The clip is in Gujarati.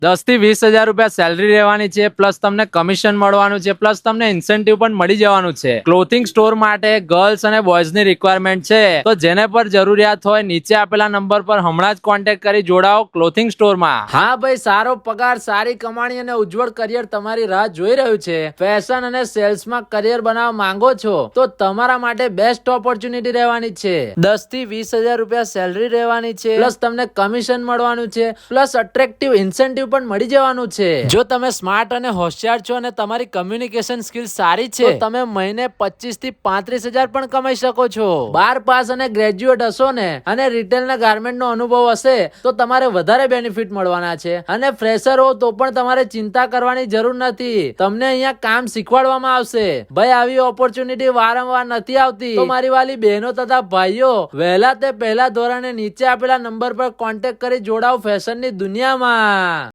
10 થી 20,000 રૂપિયા સેલરી રહેવાની છે, પ્લસ તમને કમિશન મળવાનું છે, પ્લસ તમને ઇન્સેન્ટિવ પણ મળી જવાનું છે. ક્લોથિંગ સ્ટોર માટે ગર્લ્સ અને બોયઝ ની રિક્વાયરમેન્ટ છે, તો જેને પર જરૂરિયાત હોય નીચે આપેલા નંબર પર હમણાં જ કોન્ટેક્ટ કરી જોડાઓ ક્લોથિંગ સ્ટોરમાં. હા ભાઈ, સારો પગાર, સારી કમાણી અને ઉજ્જવળ કરિયર તમારી રાહ જોઈ રહ્યું છે. ફેશન અને સેલ્સમાં કરિયર બનાવવા માંગો છો તો તમારા માટે બેસ્ટ ઓપોર્ચ્યુનિટી રહેવાની છે. 10 થી 20,000 રૂપિયા સેલરી રહેવાની છે, પ્લસ તમને કમિશન મળવાનું છે, પ્લસ અટ્રેક્ટિવ ઇન્સેન્ટિવ પણ મળી જવાનું છે. જો તમે સ્માર્ટ અને હોશિયાર છો અને તમારી કમ્યુનિકેશન સ્કિલ સારી છે તો તમે મહિને 25 થી 35,000 પણ કમાઈ શકો છો. 12 પાસ અને ગ્રેજ્યુએટ હશો ને અને રિટેલ ના ગાર્મેન્ટ નો અનુભવ હશે તો તમારે વધારે બેનિફિટ મળવાના છે. અને ફ્રેશર હો તો પણ તમારે ચિંતા કરવાની જરૂર નથી, તમને અહીંયા કામ શીખવાડવામાં આવશે. ભાઈ, આવી ઓપોર્ચ્યુનિટી વારંવાર નથી આવતી, તો મારી વાલી બહેનો તથા ભાઈઓ વહેલા તે પહેલા ધોરણે નીચે આપેલા નંબર પર કોન્ટેક્ટ કરી જોડાઓ ફેશનની દુનિયામાં.